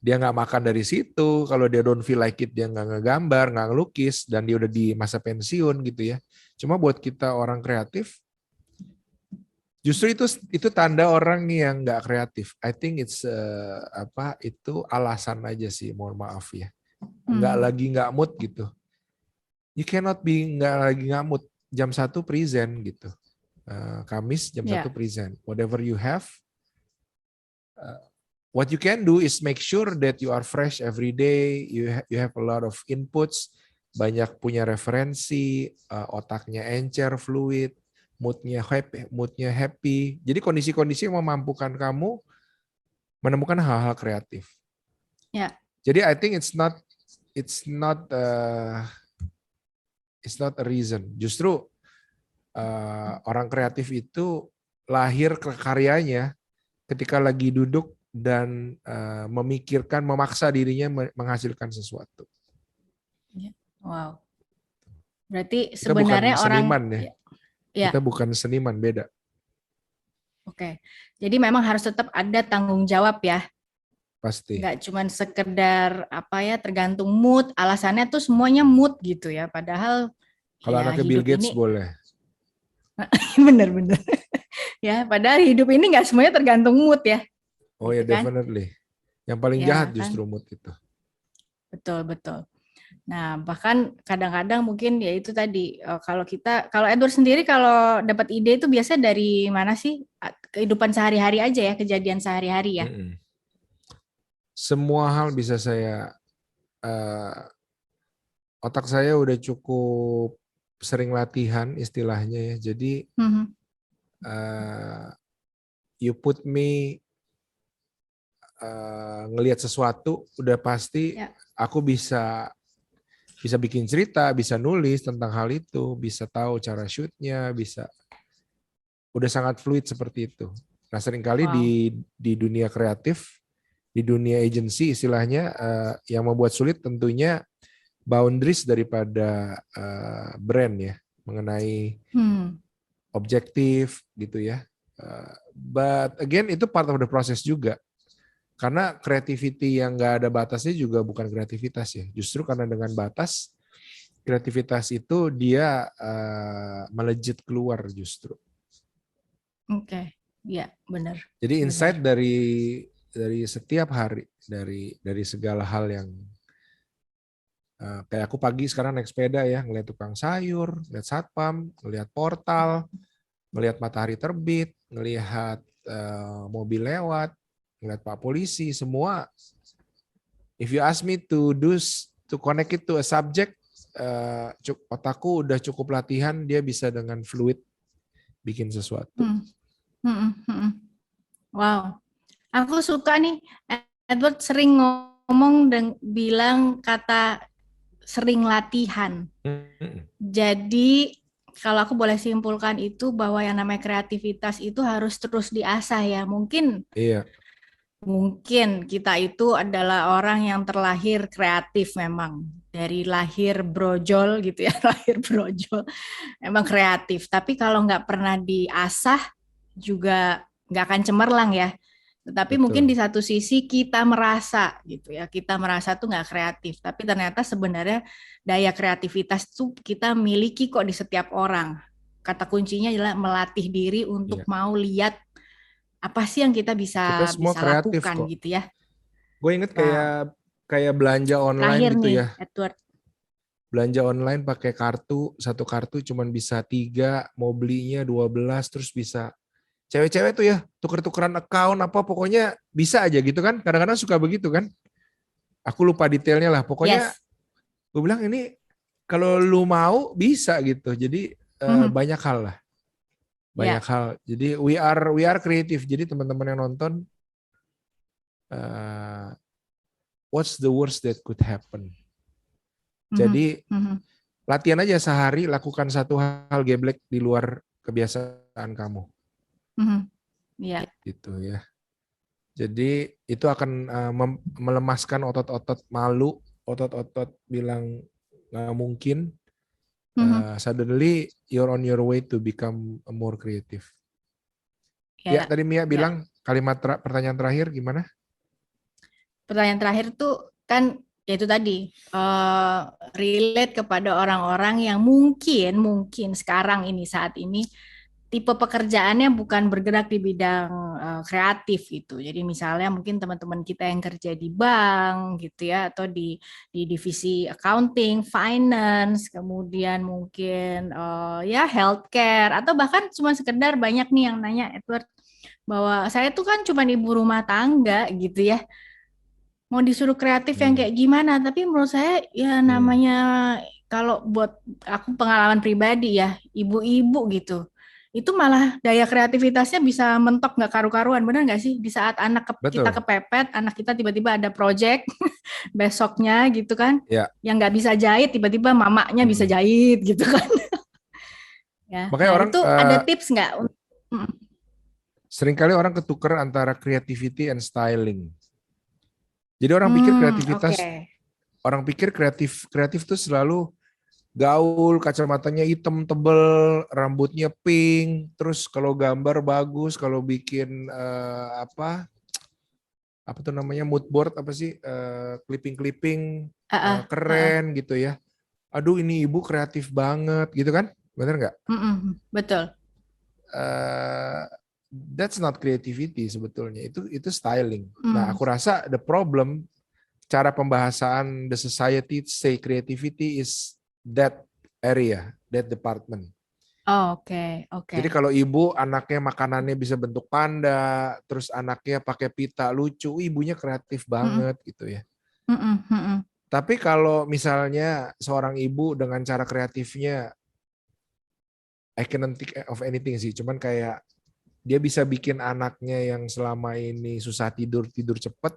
nggak makan dari situ, kalau dia don't feel like it dia nggak ngegambar, nggak ngelukis, dan dia udah di masa pensiun gitu ya. Cuma buat kita orang kreatif, justru itu tanda orang yang nggak kreatif. I think it's itu alasan aja sih, mohon maaf ya. Nggak mood gitu. You cannot be nggak mood. Jam 1 present gitu. Kamis jam 1 present. Whatever you have, what you can do is make sure that you are fresh every day, you have a lot of inputs, banyak punya referensi, otaknya encer, fluid, moodnya happy. Jadi kondisi-kondisi yang memampukan kamu menemukan hal-hal kreatif. Ya. Jadi I think it's not a reason. Justru orang kreatif itu lahir ke karyanya ketika lagi duduk dan memikirkan, memaksa dirinya menghasilkan sesuatu. Wow. Berarti kita sebenarnya bukan seniman orang ya. Kita bukan seniman, beda. Oke. Jadi memang harus tetap ada tanggung jawab ya. Pasti. Nggak cuma sekedar tergantung mood, alasannya tuh semuanya mood gitu ya. Padahal kalau anaknya Bill Gates boleh. Bener-bener. Ya, padahal hidup ini nggak semuanya tergantung mood ya. Oh ya, definitely. Yang paling jahat justru mood itu. Betul. Nah, bahkan kadang-kadang mungkin ya itu tadi, kalau Edward sendiri kalau dapat ide itu biasanya dari mana sih? Kehidupan sehari-hari aja ya, kejadian sehari-hari ya? Semua hal bisa otak saya udah cukup sering latihan istilahnya ya. Jadi you put me ngelihat sesuatu udah pasti aku bisa bikin cerita, bisa nulis tentang hal itu, bisa tahu cara shootnya, udah sangat fluid seperti itu. Nah seringkali di dunia kreatif, di dunia agency istilahnya, yang membuat sulit tentunya boundaries daripada brand ya, mengenai objektif gitu ya. But again itu part of the process juga. Karena creativity yang nggak ada batasnya juga bukan kreativitas ya. Justru karena dengan batas, kreativitas itu dia melejit keluar justru. Oke, iya benar. Jadi insight dari setiap hari, dari segala hal yang kayak aku pagi sekarang naik sepeda ya, ngeliat tukang sayur, ngeliat satpam, ngeliat portal, ngeliat matahari terbit, ngelihat mobil lewat, ngeliat Pak Polisi, semua. If you ask me to connect it to a subject, otakku udah cukup latihan, dia bisa dengan fluid bikin sesuatu. Wow, aku suka nih Edward sering ngomong dan bilang kata sering latihan. Jadi kalau aku boleh simpulkan itu bahwa yang namanya kreativitas itu harus terus diasah ya. Mungkin kita itu adalah orang yang terlahir kreatif memang. Dari lahir brojol gitu ya, lahir brojol. Emang kreatif, tapi kalau nggak pernah diasah juga nggak akan cemerlang ya. Tetapi mungkin di satu sisi kita merasa gitu ya, kita merasa tuh nggak kreatif. Tapi ternyata sebenarnya daya kreativitas tuh kita miliki kok di setiap orang. Kata kuncinya adalah melatih diri untuk mau lihat apa sih yang kita bisa lakukan kok. Gitu ya. Gue inget kayak belanja online Lahir gitu nih, ya. Edward. Belanja online pakai satu kartu cuman bisa 3, mau belinya 12, terus bisa cewek-cewek tuh ya tuker-tukeran account apa, pokoknya bisa aja gitu kan. Kadang-kadang suka begitu kan. Aku lupa detailnya lah. Pokoknya gue bilang ini kalau lu mau bisa gitu. Jadi banyak hal lah. Banyak hal. Jadi we are creative. Jadi teman-teman yang nonton, what's the worst that could happen? Jadi latihan aja sehari, lakukan satu hal geblek di luar kebiasaan kamu. Gitu ya. Jadi itu akan melemaskan otot-otot malu, otot-otot bilang nggak mungkin. Suddenly you're on your way to become more creative. Ya tadi Mia bilang kalimat pertanyaan terakhir gimana? Pertanyaan terakhir tuh kan yaitu tadi relate kepada orang-orang yang mungkin sekarang ini saat ini tipe pekerjaannya bukan bergerak di bidang kreatif gitu. Jadi misalnya mungkin teman-teman kita yang kerja di bank gitu ya, atau di divisi accounting, finance, kemudian mungkin ya healthcare, atau bahkan cuma sekedar banyak nih yang nanya Edward bahwa saya tuh kan cuma ibu rumah tangga gitu ya. Mau disuruh kreatif yang Hmm. kayak gimana, tapi menurut saya ya Hmm. namanya kalau buat aku pengalaman pribadi ya, ibu-ibu gitu. Itu malah daya kreativitasnya bisa mentok nggak karu-karuan, benar nggak sih? Di saat kita Betul. kepepet, anak kita tiba-tiba ada project besoknya gitu kan, Ya. yang nggak bisa jahit, tiba-tiba mamanya bisa Mm-mm. jahit gitu kan. Ya, Makanya nah orang itu ada tips nggak? Mm, seringkali orang ketuker antara creativity and styling. Jadi orang pikir oke. kreativitas, orang pikir kreatif kreatif tuh selalu gaul, kacamatanya hitam tebel, rambutnya pink, terus kalau gambar bagus, kalau bikin apa tuh namanya mood board apa sih clipping-clipping Ah, ah, ah, ah. keren gitu ya. Aduh ini ibu kreatif banget gitu kan? Bener nggak? Betul. Eh, that's not creativity sebetulnya. Itu styling. Nah, Mm. aku rasa the problem cara pembahasan the society say creativity is that area, that department. Oh, oke, oke. Jadi kalau ibu anaknya makanannya bisa bentuk panda, terus anaknya pakai pita lucu, ibunya kreatif Mm-mm, banget gitu ya. mm-mm, mm-mm. Tapi kalau misalnya seorang ibu dengan cara kreatifnya, I cannot think of anything sih, cuman kayak dia bisa bikin anaknya yang selama ini susah tidur tidur cepet,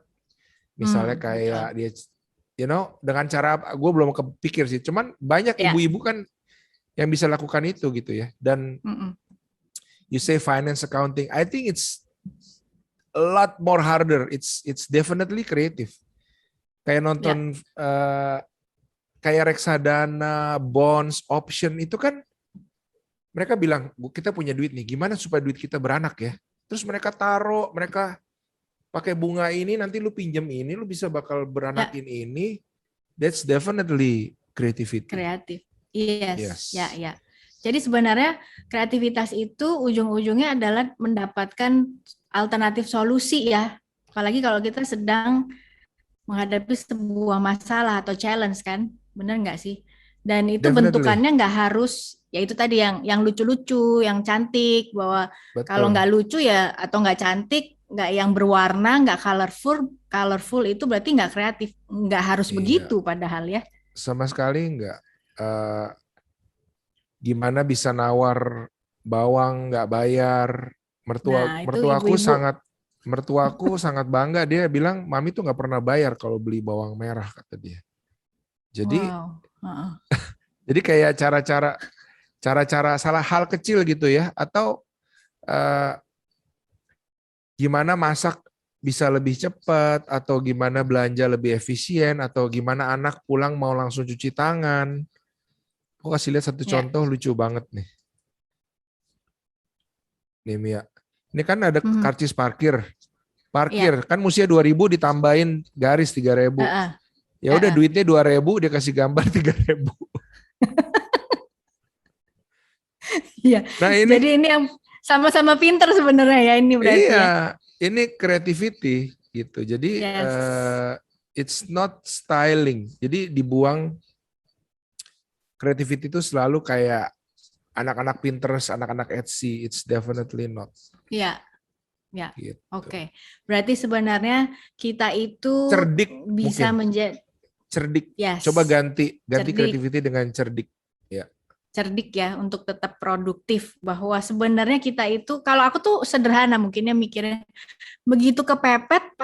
misalnya kayak Betul. dia, dengan cara gue belum kepikir sih, cuman banyak Ya. ibu-ibu kan yang bisa lakukan itu gitu ya. Dan Mm-mm. you say finance accounting, I think it's a lot more harder. It's definitely creative. Kayak Ya. nonton kayak reksadana, bonds, option itu kan mereka bilang, "Bu, kita punya duit nih, gimana supaya duit kita beranak ya?" Terus mereka taruh, mereka pakai bunga ini, nanti lu pinjam ini, lu bisa bakal Ya. beranakin ini. That's definitely creativity. Kreatif. Yes. Ya, Yes. ya. Jadi sebenarnya kreativitas itu ujung-ujungnya adalah mendapatkan alternatif solusi ya. Apalagi kalau kita sedang menghadapi sebuah masalah atau challenge kan, benar nggak sih? Dan itu Definitely. bentukannya nggak harus, ya itu tadi yang lucu-lucu, yang cantik, bahwa kalau Betul. nggak lucu ya atau nggak cantik, nggak yang berwarna, nggak colorful, colorful itu berarti nggak kreatif, nggak harus Iya. begitu padahal ya. Sama sekali enggak. Eh, Gimana bisa nawar bawang nggak bayar? Nah itu ibu-ibu, Mertuaku sangat bangga. Dia bilang, Mami tuh nggak pernah bayar kalau beli bawang merah, kata dia. Jadi wow, heeh. jadi kayak cara-cara salah hal kecil gitu ya, atau eh, gimana masak bisa lebih cepat, atau gimana belanja lebih efisien, atau gimana anak pulang mau langsung cuci tangan. Aku kasih lihat satu Ya, contoh lucu banget nih. Nih Mia. Ini kan ada mhm. karcis parkir. Ya, Parkir kan mestinya 2.000 ditambahin garis 3.000. heeh, Ya udah heeh. duitnya 2.000 dia kasih gambar 3.000. Iya. Nah Jadi ini ini yang sama-sama pinter sebenarnya ya ini berarti iya ya. ini creativity gitu. Jadi Yes. it's not styling. Jadi dibuang creativity itu selalu kayak anak-anak Pinterest, anak-anak Etsy. It's definitely not Ya, ya. gitu. Oke. Berarti sebenarnya kita itu Cerdik bisa mungkin. menjadi Cerdik. Coba yes, ganti cerdik, creativity dengan cerdik. Ya, cerdik ya untuk tetap produktif bahwa sebenarnya kita itu kalau aku tuh sederhana mungkinnya mikirnya begitu kepepet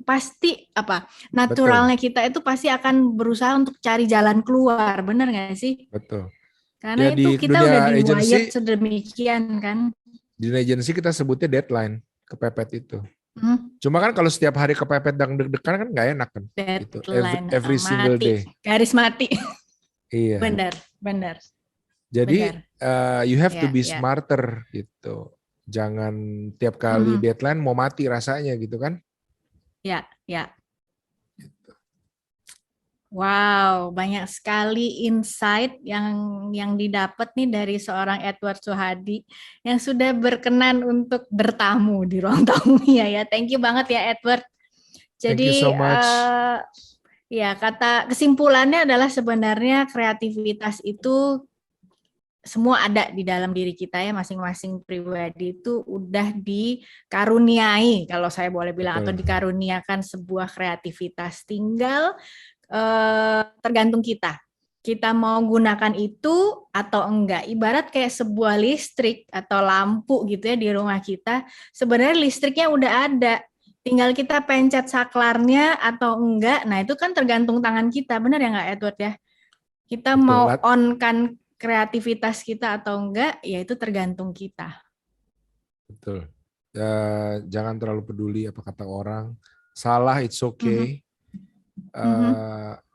pasti apa betul, naturalnya kita itu pasti akan berusaha untuk cari jalan keluar, bener nggak sih? betul. Karena Ya itu di kita udah dunia di wired agency, sedemikian kan. kita sebutnya deadline, kepepet itu. Hmm, Cuma kan kalau setiap hari kepepet dan deg-degan kan nggak enak kan, gitu. deadline Every single mati, day. garis mati. Iya. Bener, bener, Jadi bener. you have to Ya, be ya, smarter gitu. Jangan tiap kali mhm, deadline mau mati rasanya gitu kan. ya, ya. Wow, banyak sekali insight yang didapat nih dari seorang Edward Suhadi yang sudah berkenan untuk bertamu di ruang tamu ya. Thank you banget ya Edward. Thank you Jadi so much. ya kata kesimpulannya adalah sebenarnya kreativitas itu semua ada di dalam diri kita ya, masing-masing pribadi itu udah dikaruniai kalau saya boleh bilang, atau Betul. dikaruniakan sebuah kreativitas, tinggal tergantung kita. Kita mau gunakan itu atau enggak. Ibarat kayak sebuah listrik atau lampu gitu ya di rumah kita, sebenarnya listriknya udah ada. Tinggal kita pencet saklarnya atau enggak. Nah, itu kan tergantung tangan kita. Benar ya enggak Edward ya? Kita Betul. mau on-kan kreativitas kita atau enggak, ya itu tergantung kita. Betul. Jangan terlalu peduli apa kata orang. Salah, it's okay.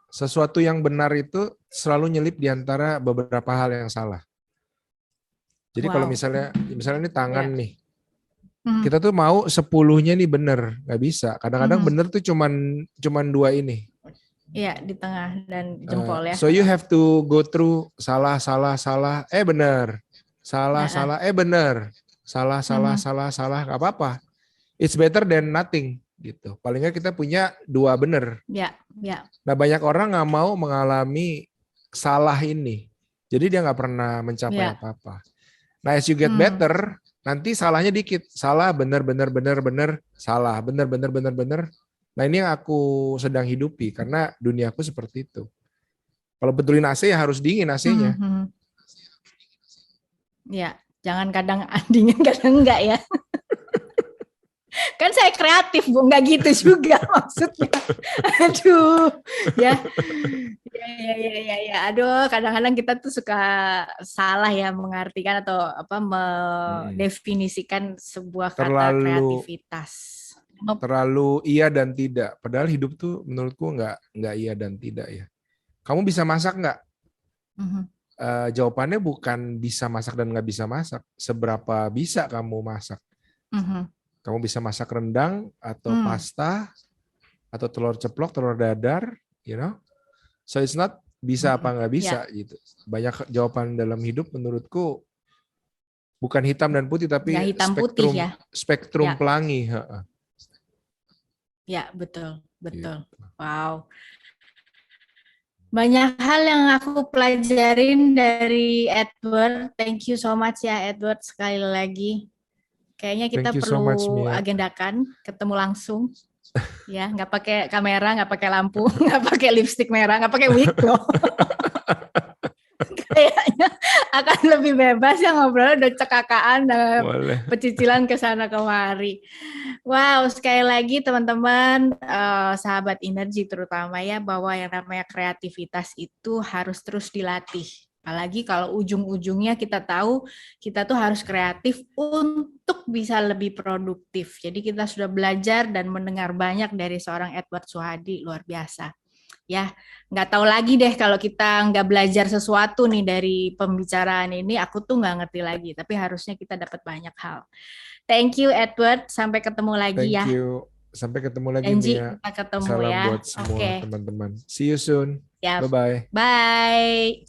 Sesuatu yang benar itu selalu nyelip di antara beberapa hal yang salah. Jadi kalau misalnya ini tangan nih, kita tuh mau 10-nya nih bener, nggak bisa. Kadang-kadang bener tuh cuman 2 ini. Iya, di tengah dan jempol ya. So you have to go through salah, bener. Salah, bener. Salah, nggak apa-apa. It's better than nothing gitu. Paling nggak kita punya 2 bener. Ya. Nah banyak orang nggak mau mengalami salah ini. Jadi dia nggak pernah mencapai apa-apa. Nah as you get better, nanti salahnya dikit. Salah, bener, salah, bener. Nah ini yang aku sedang hidupi karena duniaku seperti itu. Kalau betulin AC ya harus dingin AC-nya. Ya, jangan kadang dingin kadang enggak ya. Kan saya kreatif Bu, nggak gitu juga maksudnya. Aduh, ya. Aduh, kadang-kadang kita tuh suka salah ya mengartikan atau mendefinisikan sebuah kata kreativitas. Terlalu iya dan tidak. Padahal hidup tuh menurutku nggak iya dan tidak ya. Kamu bisa masak nggak? Jawabannya bukan bisa masak dan nggak bisa masak. Seberapa bisa kamu masak? Kamu bisa masak rendang atau pasta atau telur ceplok, telur dadar, you know. So it's not bisa apa nggak bisa gitu. Banyak jawaban dalam hidup menurutku bukan hitam dan putih tapi hitam putih, ya. Spektrum pelangi. Ya, betul. Gitu. Wow. Banyak hal yang aku pelajarin dari Edward. Thank you so much ya Edward sekali lagi. Kayaknya kita perlu agendakan ketemu langsung. Ya, nggak pakai kamera, nggak pakai lampu, nggak pakai lipstik merah, nggak pakai wig loh. Kayaknya akan lebih bebas ya ngobrol, udah cekakaan dan pecicilan ke sana kemari. Wow, sekali lagi teman-teman, sahabat Energi terutama ya, bahwa yang namanya kreativitas itu harus terus dilatih. Apalagi kalau ujung-ujungnya kita tahu kita tuh harus kreatif untuk bisa lebih produktif. Jadi kita sudah belajar dan mendengar banyak dari seorang Edward Suhadi, luar biasa. Ya, nggak tahu lagi deh kalau kita nggak belajar sesuatu nih dari pembicaraan ini, aku tuh nggak ngerti lagi. Tapi harusnya kita dapat banyak hal. Thank you Edward, sampai ketemu lagi ya. Thank you, sampai ketemu lagi Janji, Mia. kita ketemu Salam ya. buat semua teman-teman. See you soon. Ya. Bye-bye. Bye.